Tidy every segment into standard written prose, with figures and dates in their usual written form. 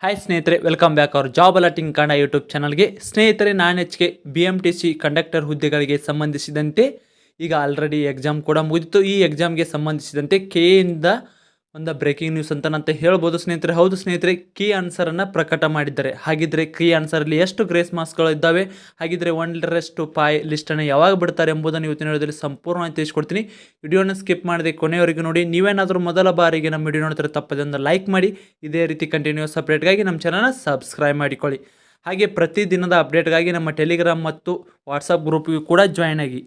Hi ಸ್ನೇಹಿತರೆ, welcome back our job alerting Kannada YouTube ಚಾನಲ್ಗೆ. ಸ್ನೇಹಿತರೆ, ನಾನೆಚ್ಕೆ BMTC ಕಂಡಕ್ಟರ್ ಹುದ್ದೆಗಳಿಗೆ ಸಂಬಂಧಿಸಿದಂತೆ ಈಗ ಆಲ್ರೆಡಿ ಎಕ್ಸಾಮ್ ಕೂಡ ಮುಗಿದಿತ್ತು. ಈ ಎಕ್ಸಾಮ್ಗೆ ಸಂಬಂಧಿಸಿದಂತೆ ಕೆಯಿಂದ ಒಂದು ಬ್ರೇಕಿಂಗ್ ನ್ಯೂಸ್ ಅಂತ ಹೇಳ್ಬೋದು ಸ್ನೇಹಿತರೆ. ಹೌದು ಸ್ನೇಹಿತರೆ, ಕೀ ಆನ್ಸರನ್ನು ಪ್ರಕಟ ಮಾಡಿದ್ದಾರೆ. ಹಾಗಿದ್ರೆ ಕೀ ಆನ್ಸರಲ್ಲಿ ಎಷ್ಟು ಗ್ರೇಸ್ ಮಾರ್ಕ್ಸ್ಗಳು ಇದ್ದಾವೆ, ಹಾಗಿದ್ರೆ 100% ಲಿಸ್ಟನ್ನು ಯಾವಾಗ ಬಿಡ್ತಾರೆ ಎಂಬುದನ್ನು ಇವತ್ತಿನ ವಿಡಿಯೋದಲ್ಲಿ ಸಂಪೂರ್ಣವಾಗಿ ತಿಳಿಸ್ಕೊಡ್ತೀನಿ. ವಿಡಿಯೋನ ಸ್ಕಿಪ್ ಮಾಡದೆ ಕೊನೆಯವರೆಗೂ ನೋಡಿ. ನೀವೇನಾದರೂ ಮೊದಲ ಬಾರಿಗೆ ನಮ್ಮ ವಿಡಿಯೋ ನೋಡ್ತಾರೆ ತಪ್ಪದೆ ಒಂದು ಲೈಕ್ ಮಾಡಿ. ಇದೇ ರೀತಿ ಕಂಟಿನ್ಯೂಸ್ ಅಪ್ಡೇಟ್ಗಾಗಿ ನಮ್ಮ ಚಾನಲ್ನ ಸಬ್ಸ್ಕ್ರೈಬ್ ಮಾಡಿಕೊಳ್ಳಿ. ಹಾಗೆ ಪ್ರತಿದಿನದ ಅಪ್ಡೇಟ್ಗಾಗಿ ನಮ್ಮ ಟೆಲಿಗ್ರಾಮ್ ಮತ್ತು ವಾಟ್ಸಪ್ ಗ್ರೂಪ್ಗೂ ಕೂಡ ಜಾಯ್ನ್ ಆಗಿ.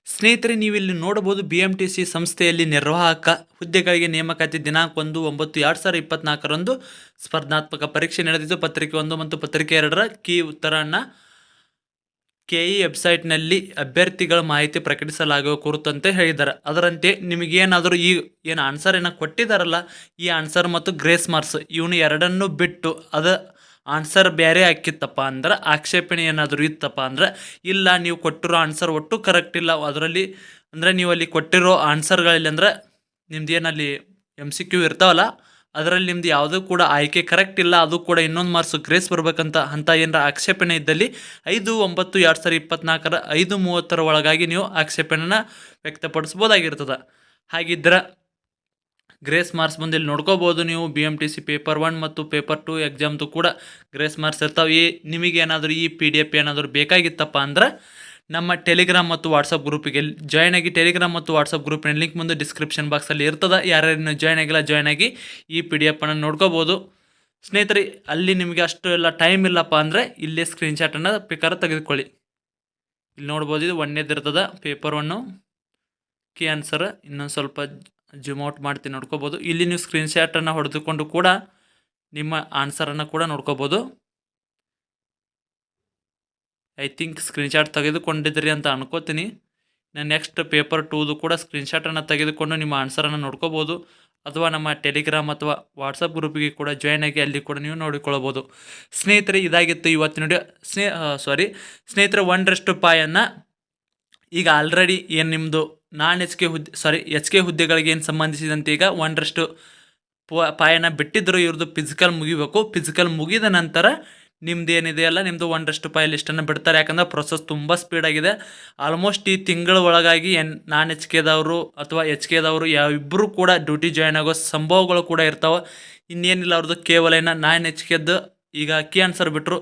ಸ್ನೇಹಿತರೆ, ನೀವಿಲ್ಲಿ ನೋಡಬಹುದು BMTC ಸಂಸ್ಥೆಯಲ್ಲಿ ನಿರ್ವಾಹಕ ಹುದ್ದೆಗಳಿಗೆ ನೇಮಕಾತಿ ದಿನಾಂಕ 1/9/2024 ಸ್ಪರ್ಧಾತ್ಮಕ ಪರೀಕ್ಷೆ ನಡೆದಿದ್ದು. ಪತ್ರಿಕೆ 1 ಮತ್ತು ಪತ್ರಿಕೆ 2ರ ಕೀ ಉತ್ತರವನ್ನು KE ವೆಬ್ಸೈಟ್ನಲ್ಲಿ ಅಭ್ಯರ್ಥಿಗಳ ಮಾಹಿತಿ ಪ್ರಕಟಿಸಲಾಗುವ ಕುರಿತಂತೆ ಹೇಳಿದ್ದಾರೆ. ಅದರಂತೆ ನಿಮಗೇನಾದರೂ ಏನು ಆನ್ಸರ್ ಕೊಟ್ಟಿದ್ದಾರಲ್ಲ, ಈ ಆನ್ಸರ್ ಮತ್ತು ಗ್ರೇಸ್ ಮಾರ್ಕ್ಸ್ ಇವನು ಎರಡನ್ನೂ ಬಿಟ್ಟು ಆನ್ಸರ್ ಬೇರೆ ಹಾಕಿತ್ತಪ್ಪ ಅಂದ್ರೆ, ಆಕ್ಷೇಪಣೆ ಏನಾದರೂ ಇತ್ತಪ್ಪ ಅಂದ್ರೆ, ಇಲ್ಲ ನೀವು ಕೊಟ್ಟಿರೋ ಆನ್ಸರ್ ಒಟ್ಟು ಕರೆಕ್ಟ್ ಇಲ್ಲ ಅದರಲ್ಲಿ ಅಂದರೆ, ನೀವು ಅಲ್ಲಿ ಕೊಟ್ಟಿರೋ ಆನ್ಸರ್ಗಳಲ್ಲಿ ಅಂದ್ರೆ ನಿಮ್ದು ಏನಲ್ಲಿ MCQ ಇರ್ತಾವಲ್ಲ, ಅದರಲ್ಲಿ ನಿಮ್ದು ಯಾವುದೂ ಕೂಡ ಆಯ್ಕೆ ಕರೆಕ್ಟ್ ಇಲ್ಲ, ಅದು ಕೂಡ ಇನ್ನೊಂದು ಮಾರ್ಕ್ಸ್ ಗ್ರೇಸ್ ಬರ್ಬೇಕಂತ ಏನಾರ ಆಕ್ಷೇಪಣೆ ಇದ್ದಲ್ಲಿ 5/9/2024 5:30 ಒಳಗಾಗಿ ನೀವು ಆಕ್ಷೇಪಣೆನ ವ್ಯಕ್ತಪಡಿಸ್ಬೋದಾಗಿರ್ತದೆ. ಹಾಗಿದ್ರೆ ಗ್ರೇಸ್ ಮಾರ್ಕ್ಸ್ ಬಂದು ಇಲ್ಲಿ ನೋಡ್ಕೋಬೋದು ನೀವು. BMTC ಪೇಪರ್ 1 ಮತ್ತು ಪೇಪರ್ 2 ಎಕ್ಸಾಮ್ದು ಕೂಡ ಗ್ರೇಸ್ ಮಾರ್ಕ್ಸ್ ಇರ್ತಾವೆ. ನಿಮಗೇನಾದರೂ ಈ PDF ಏನಾದರೂ ಬೇಕಾಗಿತ್ತಪ್ಪ ಅಂದ್ರೆ ನಮ್ಮ ಟೆಲಿಗ್ರಾಮ್ ಮತ್ತು ವಾಟ್ಸಪ್ ಗ್ರೂಪಿಗೆ ಜಾಯ್ನ್ ಆಗಿ. ಟೆಲಿಗ್ರಾಮ್ ಮತ್ತು ವಾಟ್ಸಪ್ ಗ್ರೂಪಿನ ಲಿಂಕ್ ಮುಂದೆ ಡಿಸ್ಕ್ರಿಪ್ಷನ್ ಬಾಕ್ಸಲ್ಲಿ ಇರ್ತದೆ. ಯಾರ್ಯಾರು ಜಾಯ್ನ್ ಆಗಿಲ್ಲ ಜಾಯ್ನ್ ಆಗಿ ಈ PDF ಅನ್ನು ನೋಡ್ಕೋಬೋದು. ಸ್ನೇಹಿತರೆ, ಅಲ್ಲಿ ನಿಮಗೆ ಅಷ್ಟು ಎಲ್ಲ ಟೈಮ್ ಇಲ್ಲಪ್ಪ ಅಂದರೆ ಇಲ್ಲೇ ಸ್ಕ್ರೀನ್ಶಾಟನ್ನು ಬೇಕಾದ್ರೆ ತೆಗೆದುಕೊಳ್ಳಿ. ಇಲ್ಲಿ ನೋಡ್ಬೋದು, ಇದು 1ನೇದು ಇರ್ತದೆ ಪೇಪರ್ 1 ಕೀ ಆನ್ಸರ್. ಇನ್ನೊಂದು ಸ್ವಲ್ಪ ಜೂಮ್ ಔಟ್ ಮಾಡ್ತೀನಿ, ನೋಡ್ಕೋಬೋದು. ಇಲ್ಲಿ ನೀವು ಸ್ಕ್ರೀನ್ಶಾಟನ್ನು ಹೊಡೆದುಕೊಂಡು ಕೂಡ ನಿಮ್ಮ ಆನ್ಸರನ್ನು ಕೂಡ ನೋಡ್ಕೋಬೋದು. ಐ ಥಿಂಕ್ ಸ್ಕ್ರೀನ್ಶಾಟ್ ತೆಗೆದುಕೊಂಡಿದ್ರಿ ಅಂತ ಅನ್ಕೋತೀನಿ. ನಾನು ನೆಕ್ಸ್ಟ್ ಪೇಪರ್ 2ದು ಕೂಡ ಸ್ಕ್ರೀನ್ಶಾಟನ್ನು ತೆಗೆದುಕೊಂಡು ನಿಮ್ಮ ಆನ್ಸರನ್ನು ನೋಡ್ಕೋಬೋದು. ಅಥವಾ ನಮ್ಮ ಟೆಲಿಗ್ರಾಮ್ ಅಥವಾ ವಾಟ್ಸಪ್ ಗ್ರೂಪಿಗೆ ಕೂಡ ಜಾಯ್ನ್ ಆಗಿ ಅಲ್ಲಿ ಕೂಡ ನೀವು ನೋಡಿಕೊಳ್ಳಬಹುದು. ಸ್ನೇಹಿತರೆ, ಇದಾಗಿತ್ತು ಇವತ್ತಿನ ವಿಡಿಯೋ. ಸ್ನೇಹಿತರೆ, 100% ಈಗ ಆಲ್ರೆಡಿ ಏನು ನಿಮ್ಮದು HK ಹುದ್ದೆಗಳಿಗೆ ಏನು ಸಂಬಂಧಿಸಿದಂತೆ ಈಗ 100% ಬಿಟ್ಟಿದ್ದರು. ಇವ್ರದ್ದು ಫಿಸಿಕಲ್ ಮುಗಿಬೇಕು. ಫಿಸಿಕಲ್ ಮುಗಿದ ನಂತರ ನಿಮ್ದು ಏನಿದೆಯಲ್ಲ, ನಿಮ್ಮದು 100% ಲಿಸ್ಟನ್ನು ಬಿಡ್ತಾರೆ. ಯಾಕಂದರೆ ಪ್ರೊಸೆಸ್ ತುಂಬ ಸ್ಪೀಡಾಗಿದೆ. ಆಲ್ಮೋಸ್ಟ್ ಈ ತಿಂಗಳ ಒಳಗಾಗಿ HKದವರು ಅಥವಾ HKದವರು ಇಬ್ಬರು ಕೂಡ ಡ್ಯೂಟಿ ಜಾಯ್ನ್ ಆಗೋ ಸಂಭವಗಳು ಕೂಡ ಇರ್ತಾವೆ. ಇನ್ನೇನಿಲ್ಲ, ಅವ್ರದ್ದು ಕೇವಲ HKದ್ದು ಈಗ ಕೀ ಆನ್ಸರ್ ಬಿಟ್ಟರು.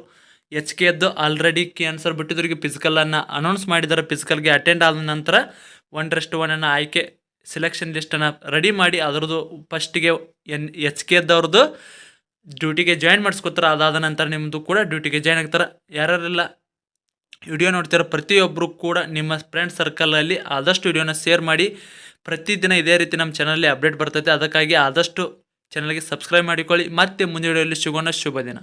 HKದ್ದು ಆಲ್ರೆಡಿ ಕೀ ಆನ್ಸರ್ ಬಿಟ್ಟಿದ್ರಿಗೆ ಫಿಸಿಕಲನ್ನು ಅನೌನ್ಸ್ ಮಾಡಿದ್ದಾರೆ. ಫಿಸಿಕಲ್ಗೆ ಅಟೆಂಡ್ ಆದ ನಂತರ 1:1 ಆಯ್ಕೆ ಸೆಲೆಕ್ಷನ್ ಲಿಸ್ಟನ್ನು ರೆಡಿ ಮಾಡಿ ಅದರದ್ದು ಫಸ್ಟಿಗೆ HKದವ್ರದ್ದು ಡ್ಯೂಟಿಗೆ ಜಾಯ್ನ್ ಮಾಡಿಸ್ಕೊತಾರೆ. ಅದಾದ ನಂತರ ನಿಮ್ಮದು ಕೂಡ ಡ್ಯೂಟಿಗೆ ಜಾಯ್ನ್ ಆಗ್ತಾರೆ. ಯಾರೆಲ್ಲ ವಿಡಿಯೋ ನೋಡ್ತಾರೆ ಪ್ರತಿಯೊಬ್ಬರು ಕೂಡ ನಿಮ್ಮ ಫ್ರೆಂಡ್ ಸರ್ಕಲಲ್ಲಿ ಆದಷ್ಟು ವಿಡಿಯೋನ ಶೇರ್ ಮಾಡಿ. ಪ್ರತಿದಿನ ಇದೇ ರೀತಿ ನಮ್ಮ ಚಾನಲಲ್ಲಿ ಅಪ್ಡೇಟ್ ಬರ್ತೈತೆ. ಅದಕ್ಕಾಗಿ ಆದಷ್ಟು ಚಾನಲ್ಗೆ ಸಬ್ಸ್ಕ್ರೈಬ್ ಮಾಡಿಕೊಳ್ಳಿ. ಮತ್ತೆ ಮುಂದಿನ ವಿಡಿಯೋದಲ್ಲಿ ಸಿಗೋಣ. ಶುಭ ದಿನ.